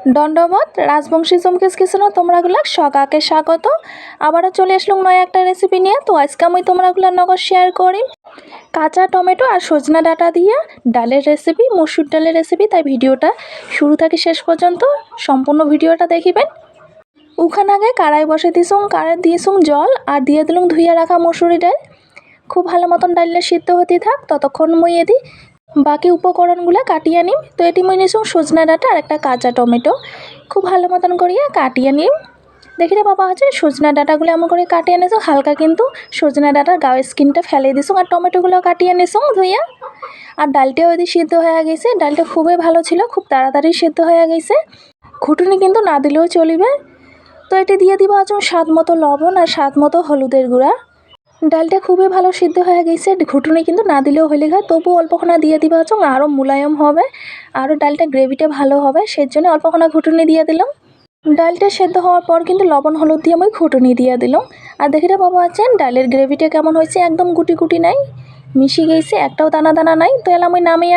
দণ্ডবত রাজবংশী চমকিস কিচেনে তোমরাগুলা সকাকে স্বাগত। আবারও চলে আসলাম নয় একটা রেসিপি নিয়ে। তো আজকে আমি তোমরাগুলার নগর শেয়ার করি কাঁচা টমেটো আর সজনা ডাঁটা দিয়ে ডালের রেসিপি, মসুর ডালের রেসিপি। তাই ভিডিওটা শুরু থেকে শেষ পর্যন্ত সম্পূর্ণ ভিডিওটা দেখিবেন। ওখানে আগে কড়াই বসে দিয়েছুম, কড়াই দিয়েছুম জল আর দিয়ে দিলাম ধুইয়া রাখা মসুরি ডাল। খুব ভালো মতন ডালটা সিদ্ধ হতে থাক, ততক্ষণ মই এদি বাকি উপকরণগুলো কাটিয়ে নিম। তো এটি মই নিয়েছুম সজনা ডাঁটা আর একটা কাঁচা টমেটো, খুব ভালো মতন করিয়া কাটিয়ে নিম। দেখিলে বাবা হচ্ছে সজনা ডাঁটাগুলো এমন করে কাটিয়ে নিয়েছুম, হালকা কিন্তু সজনা ডাঁটার গায়ের স্কিনটা ফেলে দিয়েছুম। আর টমেটোগুলো কাটিয়ে নিয়েছুম ধুইয়া। আর ডালটাও এদি সিদ্ধ হয়ে গেছে, ডালটা খুবই ভালো ছিল, খুব তাড়াতাড়ি সিদ্ধ হয়ে গেছে। ঘুটুনি কিন্তু না দিলেও চলিবে। তো এটি দিয়ে দিব আজ স্বাদ মতো লবণ আর স্বাদ মতো হলুদের গুঁড়া। ডালটা খুবই ভালো সিদ্ধ হয়ে গেছে, ঘুটুনি কিন্তু না দিলেও হলে হয়, তবু অল্পখানা দিয়ে দিবা আরও মুলায়ম হবে, আরও ডালটা গ্রেভিটা ভালো হবে, সেই জন্য অল্পখানা ঘুটুনি দিয়ে দিলাম। ডালটা সেদ্ধ হওয়ার পর কিন্তু লবণ হলুদ দিয়ে আমি ঘুটুনি দিয়ে দিলাম। আর দেখিতে পাবো আছেন ডালের গ্রেভিটা কেমন হয়েছে, একদম গুটি গুটি নাই, মিশে গেছে, একটাও দানা দানা নাই। তো এলাম আমি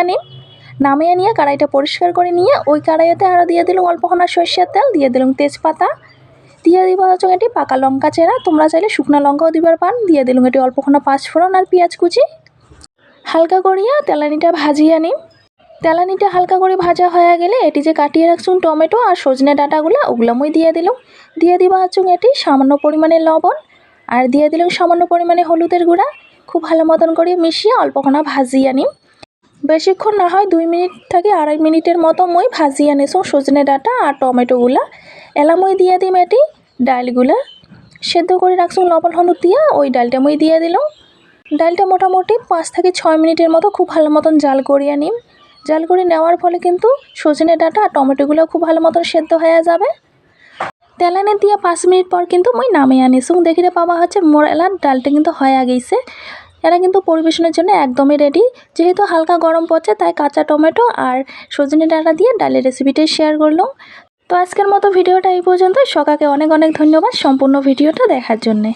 নামিয়ে নিয়ে কড়াইটা পরিষ্কার করে নিয়ে ওই কড়াইতে আরও দিয়ে দিলাম অল্পখানা সরষের তেল, দিয়ে দিলাম তেজপাতা, দিয়ে দিব হচ্ছে এটি পাকা লঙ্কা চেরা, তোমরা চাইলে শুকনো লঙ্কাও দিবার পান। দিয়ে দিলাম এটি অল্পখানা পাঁচফোড়ন আর পেঁয়াজ কুচি। হালকা করিয়া তেলানিটা ভাজিয়ে নিই। তেলানিটা হালকা করে ভাজা হয়ে গেলে এটি যে কাটিয়ে রাখছুন টমেটো আর সজনে ডাঁটাগুলো, ওগুলো মই দিয়ে দিলাম। দিয়ে দিবা হচ্ছে এটি সামান্য পরিমাণে লবণ আর দিয়ে দিলাম সামান্য পরিমাণে হলুদের গুঁড়া। খুব ভালো মতন করে মিশিয়ে অল্পখানা ভাজিয়ে নিই। বেশিক্ষণ না হয় 2 মিনিট থেকে 2.5 মিনিটের মতো মই ভাজিয়ে নিছো সজনে ডাঁটা আর টমেটোগুলা। এলা মই দিয়ে দিম এটি ডালগুলা সেদ্ধ করে রাখছুন লবণ হলুদ দিয়ে, ওই ডালটা মই দিয়ে দিলাম। ডালটা মোটামুটি 5 থেকে 6 মিনিটের মতো খুব ভালো মতন জাল করিয়ে নিম। জাল করে নেওয়ার ফলে কিন্তু সজনে ডাঁটা আর টমেটোগুলো খুব ভালো মতন সেদ্ধ হয়ে যাবে। তেলানে দিয়ে 5 মিনিট পর কিন্তু মই নামিয়ে আনিছুম। দেখিতে পাওয়া হচ্ছে মোর এলার ডালটা কিন্তু হয়ে গেছে। এরা কিন্তু পরিবেশনের জন্য একদমই রেডি। যেহেতু হালকা গরম পড়ছে তাই কাঁচা টমেটো আর সজনে ডাঁটা দিয়ে ডালের রেসিপিটাই শেয়ার করলাম। তো আজকের মতো ভিডিওটা এই পর্যন্ত। সকাকে অনেক অনেক ধন্যবাদ সম্পূর্ণ ভিডিওটা দেখার জন্যে।